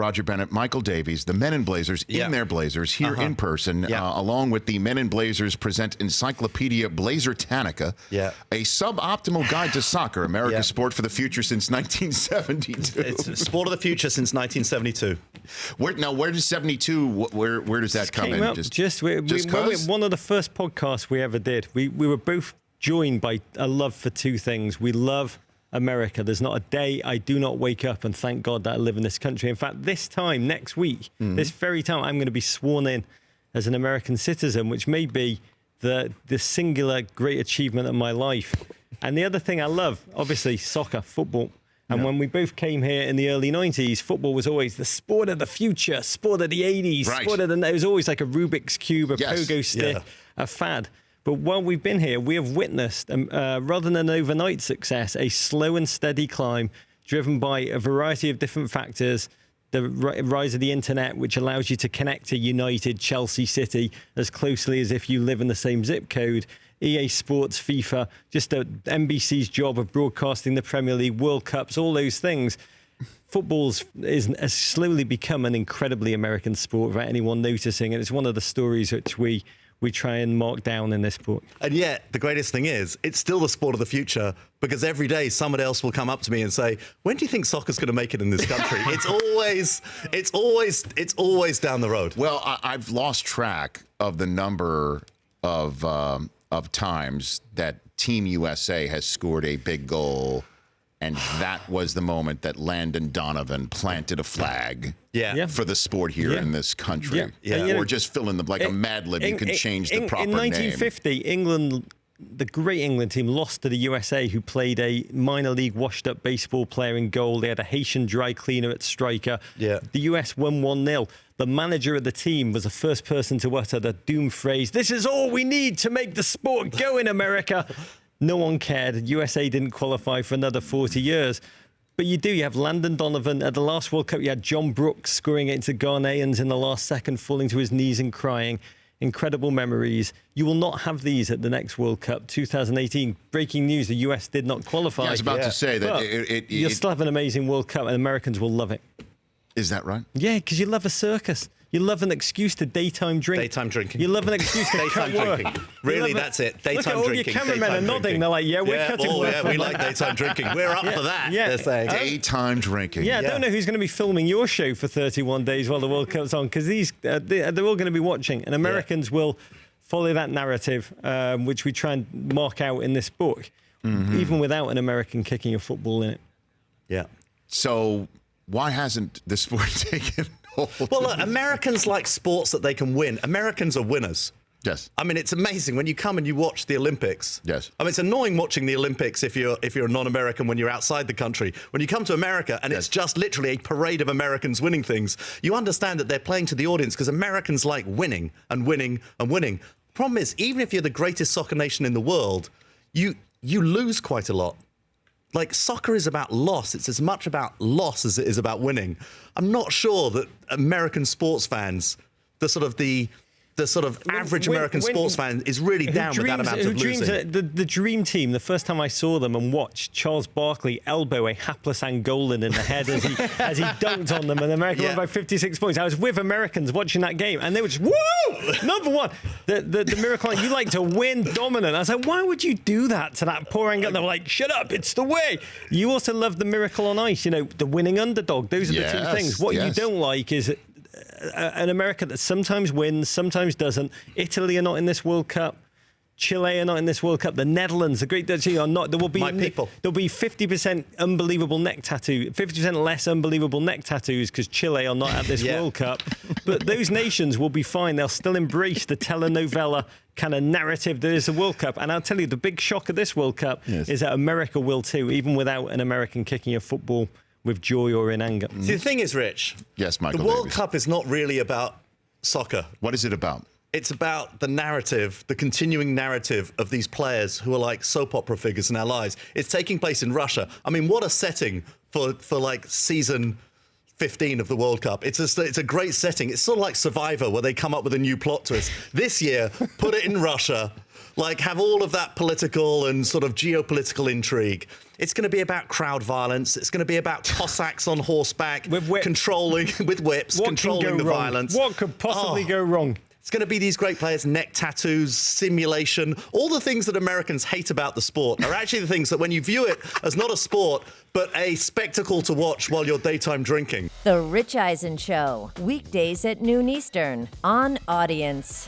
Roger Bennett, Michael Davies, the Men in Blazers, in their Blazers, here in person, along with the Men in Blazers present Encyclopedia Blazertanica, a suboptimal guide to soccer, America's sport for the future since 1972. It's sport of the future since 1972. Where does 72, where does that come in? One of the first podcasts we ever did, we were both joined by a love for two things. We love America. There's not a day I do not wake up and thank God that I live in this country. In fact, this time next week, this very time, I'm going to be sworn in as an American citizen, which may be the singular great achievement of my life. And the other thing I love, obviously, soccer, football. And when we both came here in the early 90s, football was always the sport of the future, sport of the 80s, it was always like a Rubik's Cube, a pogo stick, a fad. But while we've been here, we have witnessed, rather than an overnight success, a slow and steady climb driven by a variety of different factors. The rise of the internet, which allows you to connect to United, Chelsea, City as closely as if you live in the same zip code. EA Sports, FIFA, just NBC's job of broadcasting the Premier League, World Cups, all those things. Football has slowly become an incredibly American sport without anyone noticing. And it's one of the stories which we try and mark down in this book. And yet, the greatest thing is, it's still the sport of the future, because every day someone else will come up to me and say, when do you think soccer's going to make it in this country? It's always down the road. Well, I've lost track of the number of times that Team USA has scored a big goal, and that was the moment that Landon Donovan planted a flag for the sport here in this country. Or just fill in like a Mad Lib, you can change the proper name. In 1950, England, the great England team, lost to the USA, who played a minor league washed-up baseball player in goal. They had a Haitian dry cleaner at striker. The US won 1-0. The manager of the team was the first person to utter the doom phrase, "This is all we need to make the sport go in America." No one cared. USA didn't qualify for another 40 years. But you have Landon Donovan. At the last World Cup, you had John Brooks scoring against the Ghanaians in the last second, falling to his knees and crying. Incredible memories. You will not have these at the next World Cup, 2018. Breaking news, the US did not qualify. I was about to say that you'll still have an amazing World Cup, and Americans will love it. Is that right? Yeah, because you love a circus. You love an excuse to daytime drink. Daytime drinking. You love an excuse to cut work. Really, that's it. Daytime drinking. Look at all your cameramen are nodding. They're like, we're cutting work. Yeah, we like daytime drinking. We're up for that, they're saying. Daytime drinking. I don't know who's going to be filming your show for 31 days while the World Cup's on, because they're all going to be watching, and Americans will follow that narrative, which we try and mark out in this book, even without an American kicking a football in it. So why hasn't the sport taken hold? Well, look, Americans like sports that they can win. Americans are winners. Yes. I mean, it's amazing when you come and you watch the Olympics. Yes. I mean, it's annoying watching the Olympics if you're a non-American when you're outside the country. When you come to America and it's just literally a parade of Americans winning things, you understand that they're playing to the audience because Americans like winning and winning and winning. Problem is, even if you're the greatest soccer nation in the world, you lose quite a lot. Like, soccer is about loss. It's as much about loss as it is about winning. I'm not sure that American sports fans, the sort of average American sports fan, is really down with that amount of losing. The dream team, the first time I saw them and watched Charles Barkley elbow a hapless Angolan in the head as he dunked on them, and America won by 56 points. I was with Americans watching that game, and they were just, woo! Number one. The miracle, you like to win dominant. I was like, why would you do that to that poor Angolan? They were like, shut up, it's the way. You also love the miracle on ice, the winning underdog. Those are the two things. What you don't like is an America that sometimes wins, sometimes doesn't. Italy are not in this World Cup. Chile are not in this World Cup. The Netherlands, the Great Dutch are not. There'll be 50% unbelievable neck tattoo, 50% less unbelievable neck tattoos because Chile are not at this World Cup. But those nations will be fine. They'll still embrace the telenovela kind of narrative that is the World Cup. And I'll tell you, the big shock of this World Cup is that America will too, even without an American kicking a football with joy or in anger. See, the thing is, Rich. Yes, Michael. The World Cup is not really about soccer. What is it about? It's about the narrative, the continuing narrative of these players who are like soap opera figures in our lives. It's taking place in Russia. I mean, what a setting for like season 15 of the World Cup. It's a great setting. It's sort of like Survivor, where they come up with a new plot twist. This year, put it in Russia. like have all of that political and sort of geopolitical intrigue. It's going to be about crowd violence. It's going to be about Cossacks on horseback controlling with whips, controlling the violence. What could possibly go wrong? It's going to be these great players, neck tattoos, simulation, all the things that Americans hate about the sport are actually the things that when you view it as not a sport, but a spectacle to watch while you're daytime drinking. The Rich Eisen Show, weekdays at noon Eastern on Audience.